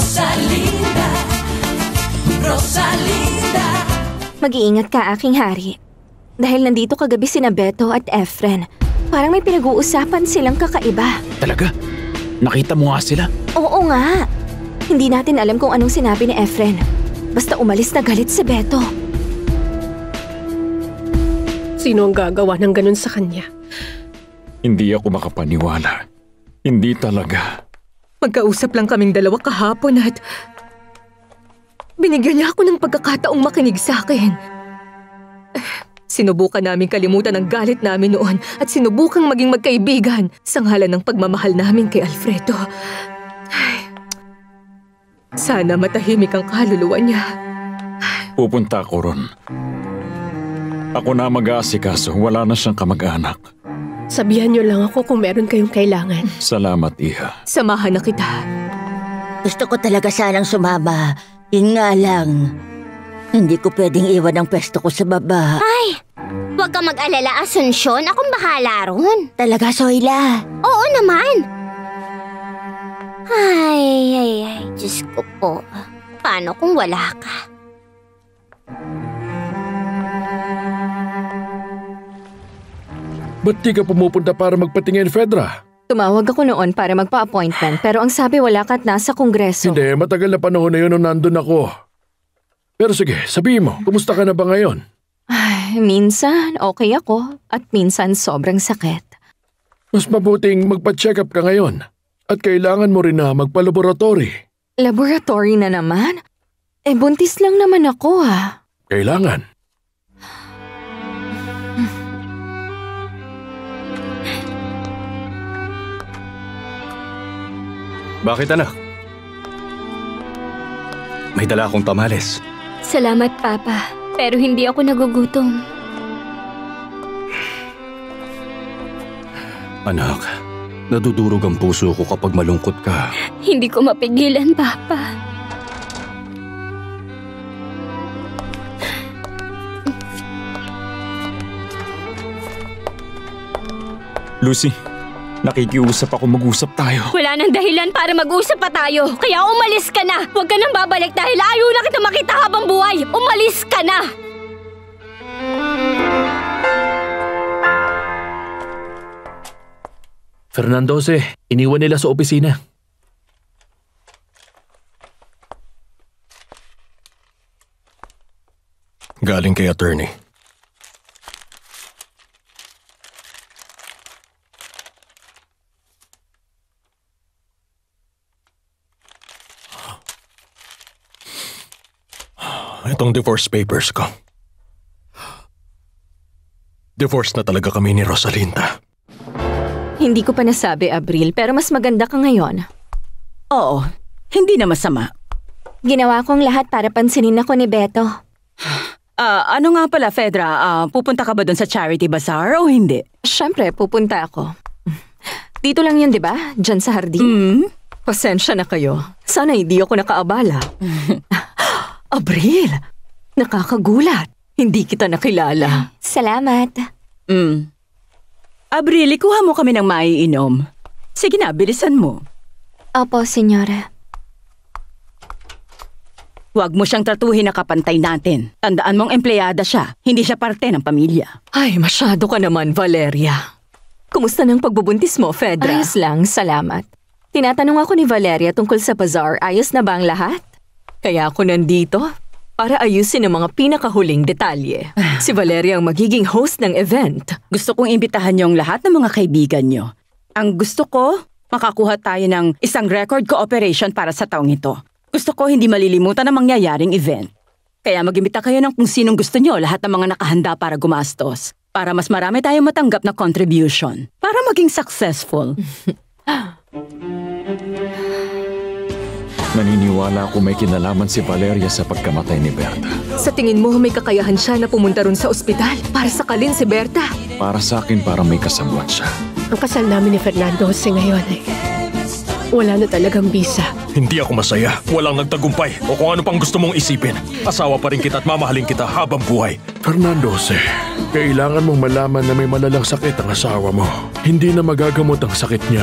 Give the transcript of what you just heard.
Rosalinda, Rosalinda. Mag-iingat ka, aking hari. Dahil nandito kagabi sina Beto at Efren. Parang may pinag-uusapan silang kakaiba. Talaga? Nakita mo nga sila? Oo nga. Hindi natin alam kung anong sinabi ni Efren. Basta umalis na galit si Beto. Sino ang gagawa ng ganun sa kanya? Hindi ako makapaniwala. Hindi talaga. Magkausap lang kaming dalawa kahapon at binigyan niya ako ng pagkakataong makinig sa akin. Sinubukan namin kalimutan ang galit namin noon at sinubukang maging magkaibigan sa ngalan ng pagmamahal namin kay Alfredo. Ay, sana matahimik ang kaluluwa niya. Pupunta ako ron. Ako na mag-aasikaso, wala na siyang kamag-anak. Sabihan niyo lang ako kung meron kayong kailangan. Salamat, Iha. Samahan na kita. Gusto ko talaga sanang sumama. Yun nga lang, hindi ko pwedeng iwan ang pwesto ko sa baba. Ay, huwag ka mag-alala, Asunsyon. Akong bahala ron. Talaga, Zoila? Oo naman. Ay, Diyos ko po. Paano kung wala ka? Ba't di ka pumupunta para magpatingin, Fedra? Tumawag ako noon para magpa-appointment pero ang sabi wala ka't nasa kongreso. Hindi, matagal na panahon na yun nung nandun ako. Pero sige, sabihin mo, kumusta ka na ba ngayon? Ay, minsan okay ako at minsan sobrang sakit. Mas mabuting magpa-check up ka ngayon. At kailangan mo rin na magpa-laboratory. Laboratory na naman? Eh buntis lang naman ako ha. Kailangan. Bakit anak? May dala akong tamales. Salamat, Papa. Pero hindi ako nagugutom. Anak, nadudurog ang puso ko kapag malungkot ka. Hindi ko mapigilan, Papa. Lucy, nakikiusap ako, mag-usap tayo. Wala nang dahilan para mag-usap pa tayo. Kaya umalis ka na. Huwag ka nang babalik dahil ayaw na kita makita habang buhay. Umalis ka na! Fernandose, iniwan nila sa opisina. Galing kay attorney. Itong divorce papers ko. Divorce na talaga kami ni Rosalinda. Hindi ko pa nasabi, Abril, pero mas maganda ka ngayon. Oo, hindi na masama. Ginawa kong lahat para pansinin ako ni Beto. Ano nga pala, Fedra? Pupunta ka ba dun sa charity bazaar o hindi? Siyempre, pupunta ako. Dito lang yun, di ba? Diyan sa hardin. Pasensya na kayo. Sana hindi ako nakaabala. Abril, nakakagulat. Hindi kita nakilala. Salamat. Abril, ikuha mo kami ng maiinom. Sige na, bilisan mo. Opo, senyora. Huwag mo siyang tratuhin na kapantay natin. Tandaan mong empleyada siya, hindi siya parte ng pamilya. Ay, masyado ka naman, Valeria. Kumusta ng pagbubuntis mo, Fedra? Ayos lang, salamat. Tinatanong ako ni Valeria tungkol sa bazaar. Ayos na ba ang lahat? Kaya ako nandito para ayusin ang mga pinakahuling detalye. Si Valeria ang magiging host ng event. Gusto kong imbitahan niyong lahat ng mga kaibigan niyo. Ang gusto ko, makakuha tayo ng isang record cooperation para sa taong ito. Gusto ko hindi malilimutan ang mangyayaring event. Kaya mag-imbita kayo ng kung sinong gusto niyo, lahat ng mga nakahanda para gumastos. Para mas marami tayong matanggap na contribution. Para maging successful. Naniniwala ako may kinalaman si Valeria sa pagkamatay ni Berta. Sa tingin mo may kakayahan siya na pumunta ron sa ospital para sakalin si Berta? Para sa akin, parang may kasabwat siya. Ang kasal namin ni Fernando Jose ngayon wala na talagang bisa. Hindi ako masaya. Walang nagtagumpay. O kung ano pang gusto mong isipin. Asawa pa rin kita at mamahalin kita habang buhay. Fernando Jose, kailangan mong malaman na may malalang sakit ang asawa mo. Hindi na magagamot ang sakit niya.